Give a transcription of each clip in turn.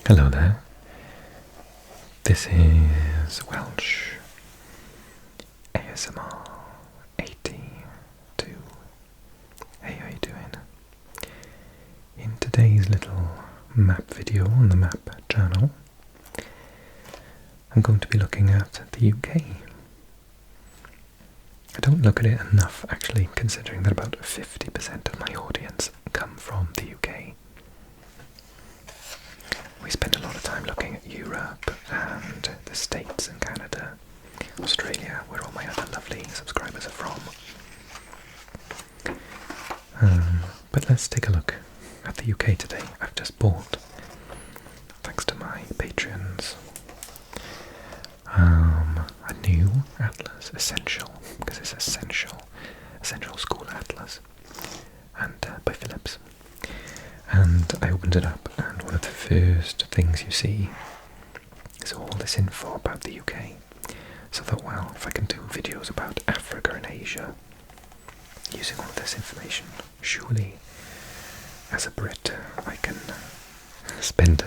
Hello there. This is Welsh ASMR 82. Hey, how you doing? In today's little map video on the map channel, I'm going to be looking at the UK. I don't look at it enough, actually, considering that about 50% of my audience come from the UK. We spend a lot of time looking at Europe and the States and Canada, Australia, where all my other lovely subscribers are from. But let's take a look at the UK today. I've just bought, thanks to my Patreons, a new atlas, Essential, because it's Essential School Atlas, and by Philips. And I opened it up, and one of the first things you see is all this info about the UK. So I thought, well, if I can do videos about Africa and Asia using all of this information, surely as a Brit I can spend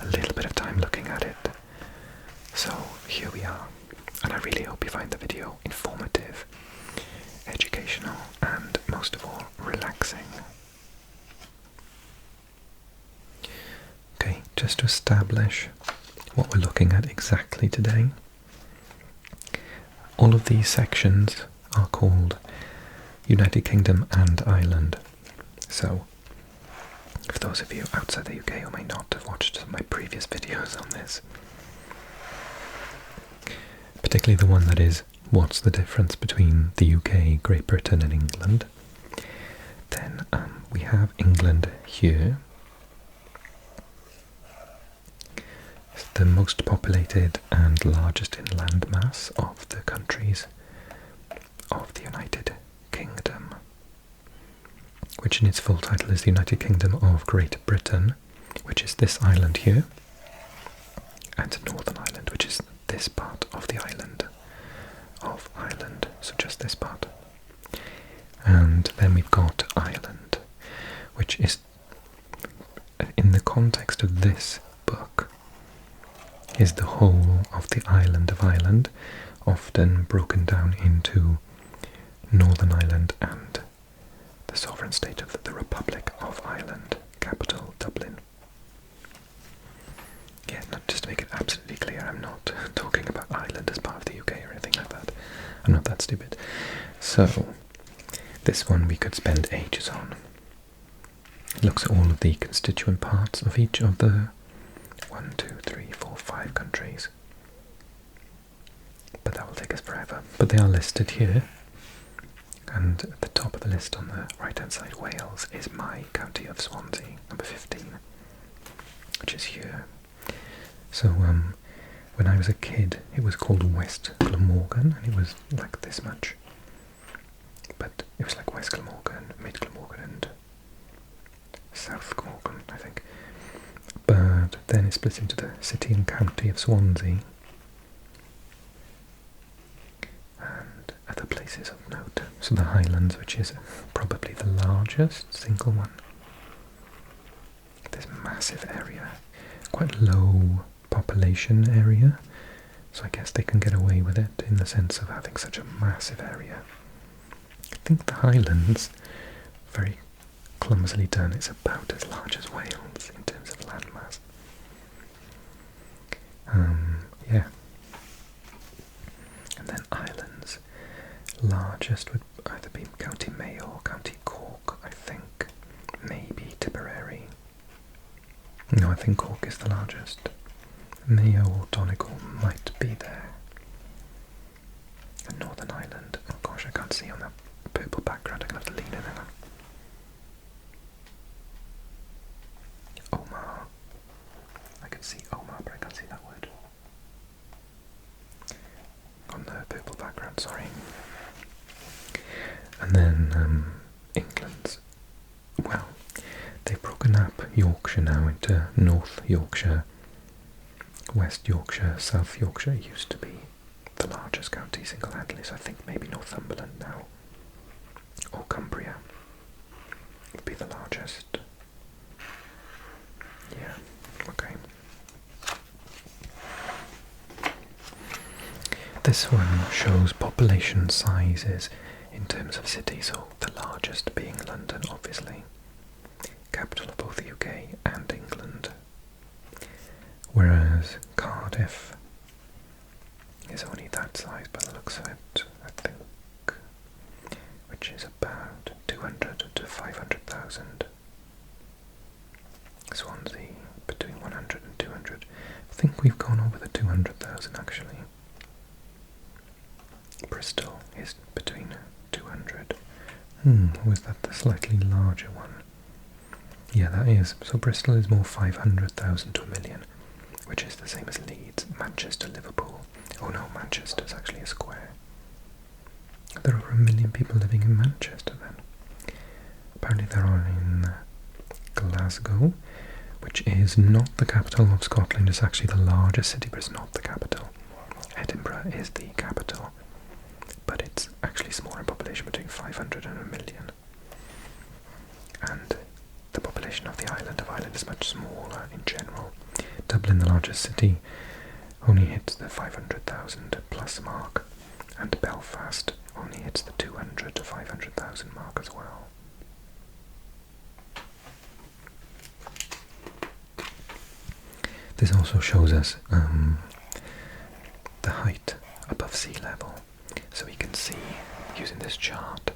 a little bit of time looking at it. So here we are, and I really hope you find the video informative, educational, and most of all, relaxing. Okay, just to establish what we're looking at exactly today, all of these sections are called United Kingdom and Ireland. So, for those of you outside the UK who may not have watched my previous videos on this, particularly the one that is what's the difference between the UK, Great Britain and England, then we have England here. It's the most populated and largest in land mass of the countries of the United Kingdom, which in its full title is the United Kingdom of Great Britain, which is this island here, and Northern Ireland, which is this part of the island of Ireland, so just this part. And then we've got Ireland, which is, in the context of this book, is the whole of the island of Ireland, often broken down into Northern Ireland and the sovereign state of the Republic of Ireland, capital Dublin. Yeah, just to make it absolutely clear, I'm not talking about Ireland as part of the UK or anything like that. I'm not that stupid. So, this one we could spend ages on. It looks at all of the constituent parts of each of the 1, 2, 3, 4, 5 countries. But that will take us forever. But they are listed here. And at the top of the list on the right hand side, Wales, is my county of Swansea, number 15, which is here. So when I was a kid, it was called West Glamorgan, and it was like this much. But it was like West Glamorgan, Mid Glamorgan, and South Glamorgan, I think. But then it split into the city and county of Swansea, and other places of note. So the Highlands, which is probably the largest single one. This massive area, quite low population area, so I guess they can get away with it in the sense of having such a massive area. I think the Highlands, very clumsily done, it's about as large as Wales in terms of landmass. Yeah. And then Ireland's largest would either be County Mayo or County Cork, I think. Maybe Tipperary. No, I think Cork is the largest. Mayo or Donegal might be there. And Northern Ireland, oh gosh, I can't see on that purple background, I'm going to have to lean in there. Omagh. I can see Omagh, but I can't see that word. On the purple background, sorry. And then England's, well, they've broken up Yorkshire now into North Yorkshire, West Yorkshire, South Yorkshire. It used to be the largest county single-handedly, so I think maybe Northumberland now, or Cumbria, would be the largest. Yeah, okay. This one shows population sizes in terms of cities, so the largest being London, obviously, capital of both the UK and England, whereas Cardiff is only that size by the looks of it, I think, which is about 200 to 500,000. Swansea between 100 and 200. I think we've gone over the 200,000 actually. Bristol is between 200. Was that the slightly larger one? Yeah, that is. So Bristol is more 500,000 to a million, which is the same as Leeds, Manchester, Liverpool. Oh no, Manchester is actually a square. There are over 1 million people living in Manchester then. Apparently there are in Glasgow, which is not the capital of Scotland. It's actually the largest city, but it's not the capital. Edinburgh is the capital, but it's actually smaller in population, between 500 and 1 million. And the population of the island of Ireland is much smaller in general. Dublin, the largest city, only hits the 500,000 plus mark, and Belfast only hits the 200 to 500,000 mark as well. This also shows us the height above sea level, so we can see, using this chart,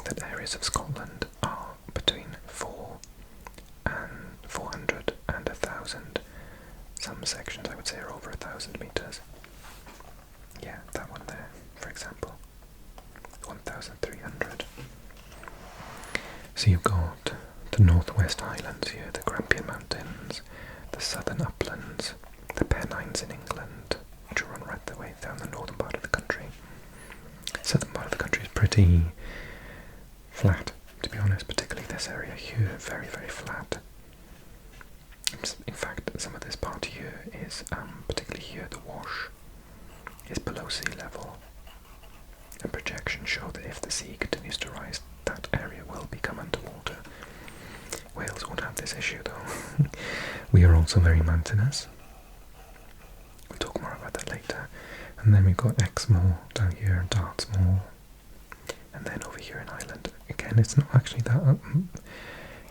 that areas of Scotland are between 400 and 1,000. Some sections, I would say, are over 1,000 metres. Yeah, that one there, for example, 1,300. So you've got the Northwest Highlands here, the Grampian Mountains, the southern uplands, the Pennines in England, which run right the way down the northern part of the country. Southern part of the country is pretty flat, to be honest, particularly this area here, very, very flat. In fact, some of this part here is, particularly here, the Wash, is below sea level. And projections show that if the sea continues to rise, that area will become underwater. Wales won't have this issue though. We are also very mountainous. We'll talk more about that later. And then we've got Exmoor down here, Dartmoor, and then over here in Ireland. Again, it's not actually that,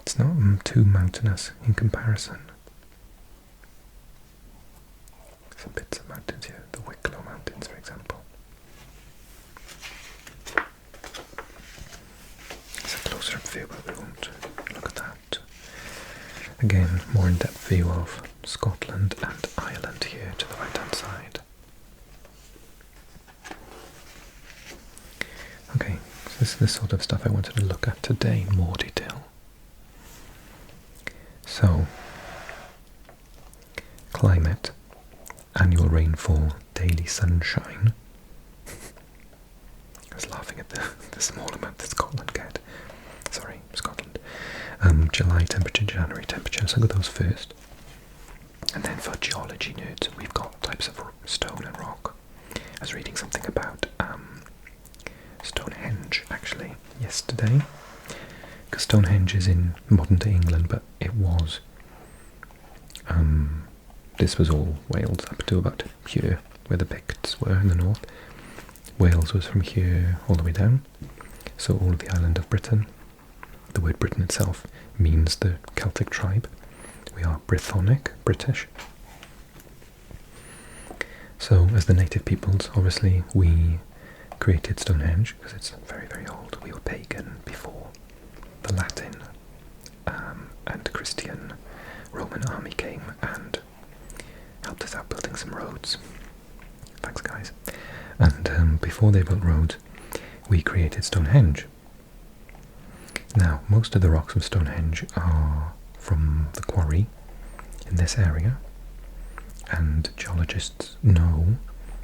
it's not too mountainous in comparison. Some bits of mountains here, the Wicklow Mountains, for example. It's a closer up view, but we won't look at that. Again, more in-depth view of Scotland and Ireland here to the right-hand side. Okay, so this is the sort of stuff I wanted to look at today in more detail. So, climate, annual rainfall, daily sunshine. I was laughing at the small amount that Scotland get. Sorry, Scotland. July temperature, January temperature, so I'll go those first. And then for geology nerds, we've got types of stone and rock. I was reading something about Stonehenge, actually, yesterday. Because Stonehenge is in modern-day England, but it was... this was all Wales up to about here, where the Picts were in the north. Wales was from here all the way down, so all of the island of Britain. The word Britain itself means the Celtic tribe. We are Brythonic, British. So, as the native peoples, obviously, we created Stonehenge, because it's very, very old. We were pagan before the Latin and Christian Roman army came and helped us out building some roads. Thanks, guys. And before they built roads, we created Stonehenge. Now, most of the rocks of Stonehenge are from the quarry in this area, and geologists know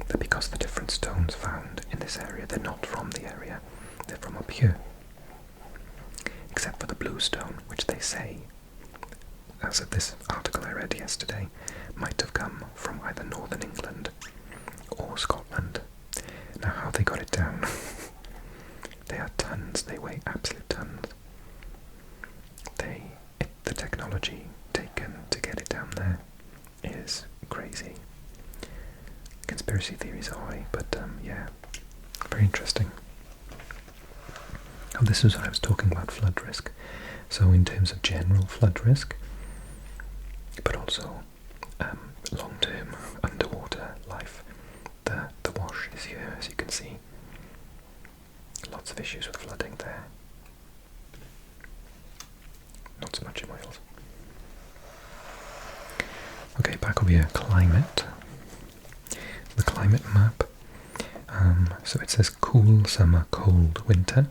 that because the different stones found in this area, they're not from the area, they're from up here. Except for the blue stone, which they say, as of this article I read yesterday, might have come from either northern England or Scotland. Now, how they got it down, they are tons, they weigh absolute tons. The technology taken to get it down there is crazy. You can conspiracy theories are we? But yeah, very interesting. Oh, this is what I was talking about, flood risk. So in terms of general flood risk, but also long-term underwater life, the wash is here, as you can see. Lots of issues with flooding there. Not so much in Wales. Okay, back over here, climate. The climate map. So it says cool summer, cold winter.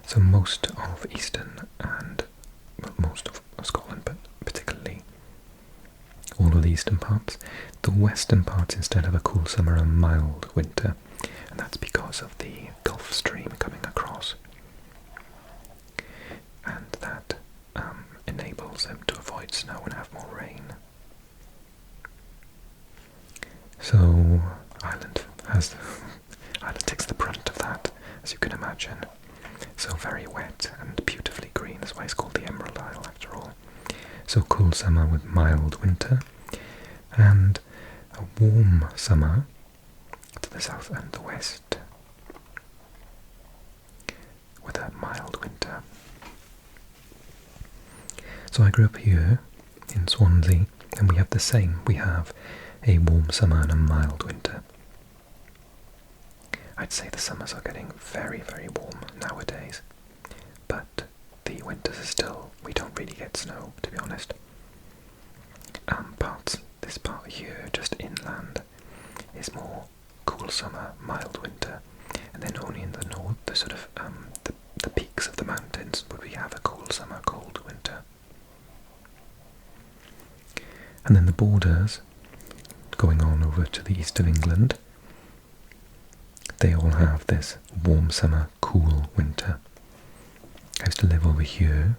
So most of eastern and most of Scotland, but particularly all of the eastern parts. The western parts instead have a cool summer and mild winter, and that's because of the Gulf Stream coming across, and that enables them to avoid snow and have more rain. So Ireland takes the brunt of that, as you can imagine. So very wet and beautifully green, that's why it's called the Emerald Isle after all. So cool summer with mild winter, and a warm summer to the south and the west with a mild winter. So I grew up here in Swansea, and we have the same. We have a warm summer and a mild winter. I'd say the summers are getting very, very warm nowadays, but the winters are still, we don't really get snow, to be honest. This part here, just inland, is more cool summer, mild winter, and then only in the north, the sort of the peaks of the mountains, would we have a cool summer, cold winter. And then the borders, going on over to the east of England, they all have this warm summer, cool winter. I used to live over here,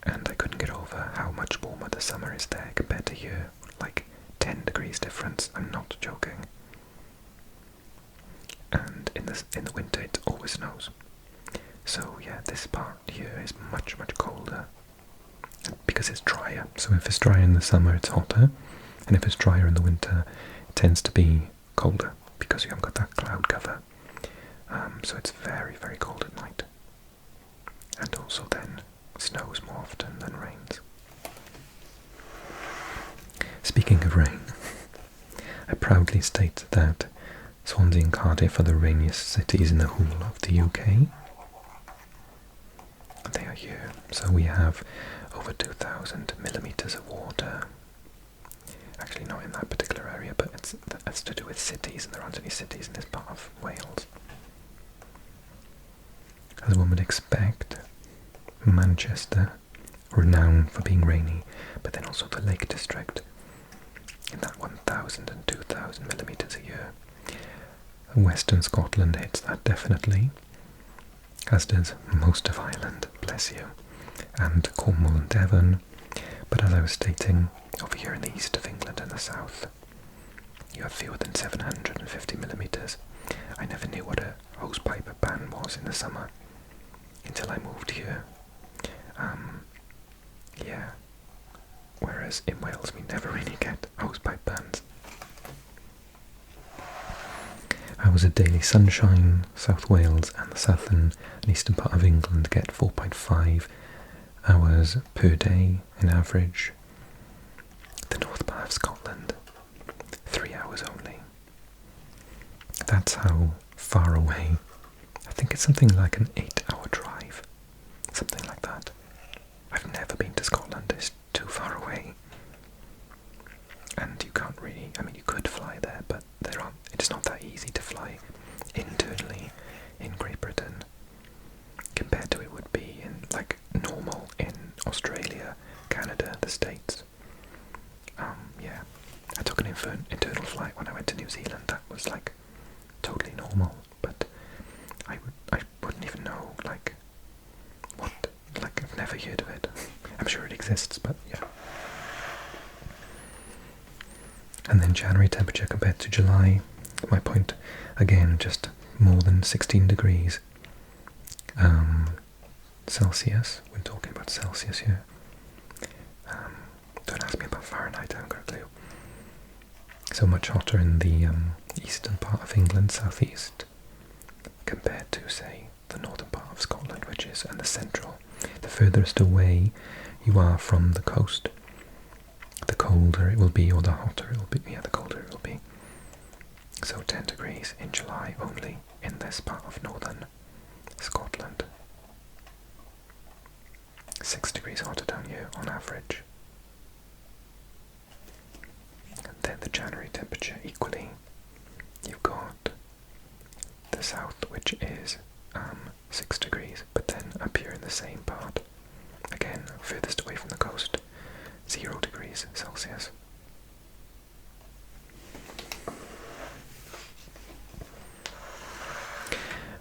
and I couldn't get over how much warmer the summer is there compared to here. Like 10 degrees difference, I'm not joking. And in the winter it always snows. So yeah, this part here is much, much colder, because it's drier. So if it's drier in the summer, it's hotter, and if it's drier in the winter, it tends to be colder, because you haven't got that cloud cover. So it's very, very cold at night. And also then snows more often than rains. Speaking of rain, I proudly state that Swansea and Cardiff are the rainiest cities in the whole of the UK. They are here. So we have over 2,000 millimetres of water. Actually not in that particular area, but that's to do with cities, and there aren't any cities in this part of Wales. As one would expect, Manchester, renowned for being rainy, but then also the Lake District, in that 1,000 and 2,000 millimetres a year. Western Scotland hits that definitely, as does most of Ireland, bless you, and Cornwall and Devon. But as I was stating, over here in the east of England and the south, you have fewer than 750 millimetres. I never knew what a hosepipe ban was in the summer until I moved here. Yeah, whereas in Wales we never really get hosepipe bans. I was at Daily Sunshine, South Wales, and the southern and eastern part of England get 4.5 hours per day in average. The north part of Scotland, 3 hours only. That's how far away. I think it's something like an 8-hour drive, something like that. I've never been to Scotland, it's too far away. And you can't really, I mean you could fly there, but it's not that easy to fly internally in Great Britain compared to it would be in like normal in Australia, Canada, the States. Yeah, I took an internal flight when I went to New Zealand. That was like totally normal, but I wouldn't even know like what, like I've never heard of it. I'm sure it exists, but yeah. And then January temperature compared to July. My point again, just more than 16 degrees Celsius. We're talking about Celsius here. Don't ask me about Fahrenheit, I haven't got a clue. So much hotter in the eastern part of England, southeast, compared to, say, the northern part of Scotland, which is, and the central. The furthest away you are from the coast, the colder it will be, or the hotter it will be. Yeah, the colder it will be. So 10 degrees in July only in this part of northern Scotland. 6 degrees hotter down here on average. And then the January temperature equally. You've got the south, which is 6 degrees, but then up here in the same part, again furthest away from the coast, 0 degrees Celsius.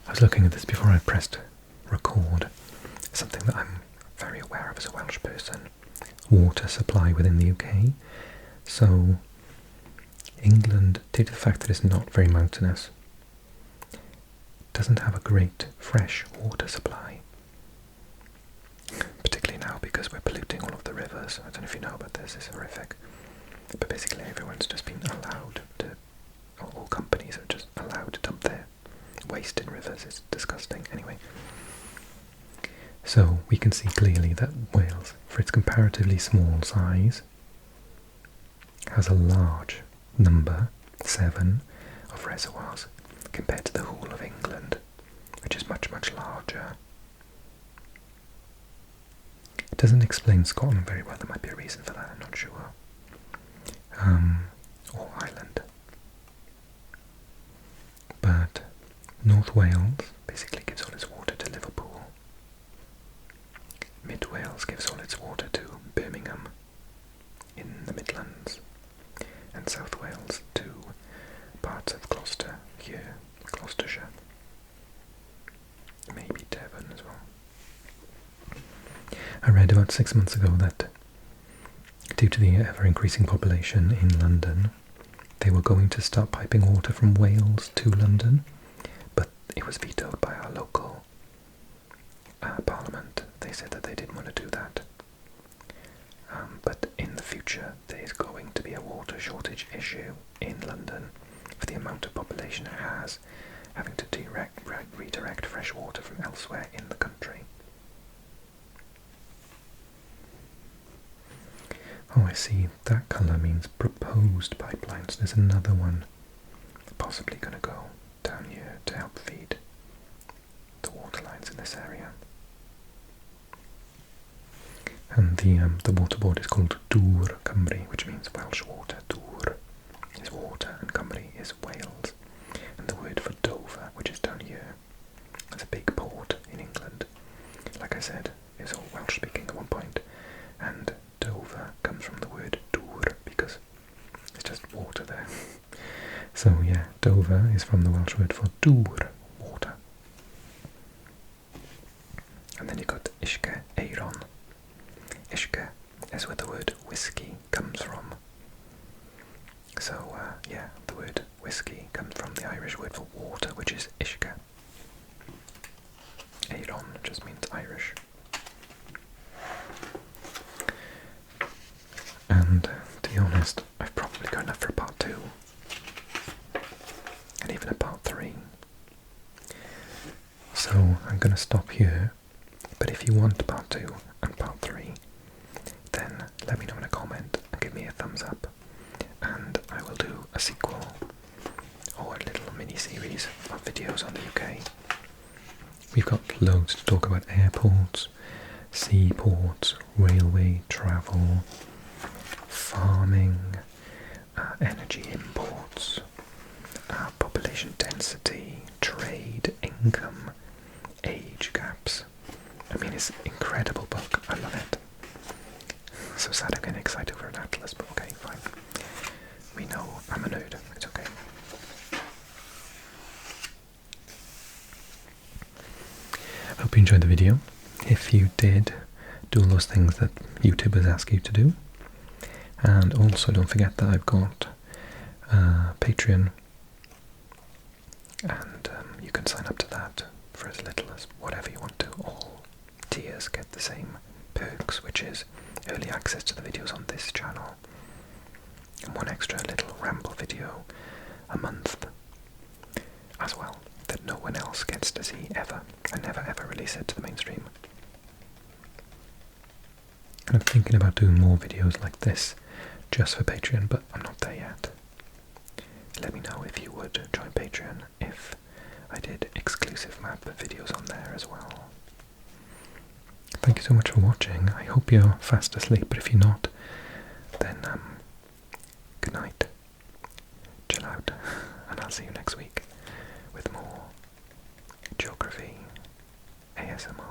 I was looking at this before I pressed record. Something that I'm very aware of as a Welsh person: water supply within the UK. So England, due to the fact that it's not very mountainous, doesn't have a great fresh water supply. Particularly now because we're polluting all of the rivers. I don't know if you know about this, it's horrific. But basically everyone's just been allowed to, all companies are just allowed to dump their waste in rivers. It's disgusting. Anyway, so we can see clearly that Wales, for its comparatively small size, has a large number, 7, of reservoirs compared to the whole of England, which is much, much larger. It doesn't explain Scotland very well. There might be a reason for that, I'm not sure. Or Ireland. But North Wales basically gives all its water to Liverpool. Mid Wales gives all its water to Birmingham in the Midlands. And South Wales to parts of Gloucester here, Gloucestershire. Maybe Devon as well. I read about 6 months ago that due to the ever-increasing population in London, they were going to start piping water from Wales to London, but it was vetoed by our local parliament. They said that they didn't want to do that. But in the future, there is going to be a water shortage issue in London for the amount of population it has, having to redirect fresh water from elsewhere in the country. Oh, I see. That colour means proposed pipelines. There's another one possibly going to go down here to help feed the water lines in this area. And the water board is called Dŵr Cymru, which means Welsh water. Dŵr is water and Cymru is Wales. And the word for Dover, which is down here, is a big port in England. Like I said, it was all Welsh speaking at one point, and Dover comes from the word dŵr because it's just water there. So yeah, Dover is from the Welsh word for dŵr, water. And then you've got Ishke Eiron. Ishke is where the word whiskey comes from. So yeah, the word whiskey comes from the Irish word for water, which is Ishke. Eiron just means Irish. And to be honest, I've probably got enough for part 2, and even a part 3. So I'm going to stop here, but if you want part 2 and part 3, then let me know in a comment and give me a thumbs up, and I will do a sequel or a little mini-series of videos on the UK. We've got loads to talk about: airports, seaports, railway travel, farming, energy imports, population density, trade, income, age gaps. I mean, it's an incredible book. I love it. So sad I'm getting excited for an atlas, but okay, fine. We know I'm a nerd. It's okay. I hope you enjoyed the video. If you did, do all those things that YouTubers ask you to do. And also don't forget that I've got Patreon, and you can sign up to that for as little as whatever you want to. All tiers get the same perks, which is early access to the videos on this channel, and one extra little ramble video a month as well, that no one else gets to see ever. I never ever release it to the mainstream. And I'm thinking about doing more videos like this just for Patreon, but I'm not there yet. Let me know if you would join Patreon if I did exclusive map videos on there as well. Thank you so much for watching. I hope you're fast asleep, but if you're not, then good night, chill out, and I'll see you next week with more geography ASMR.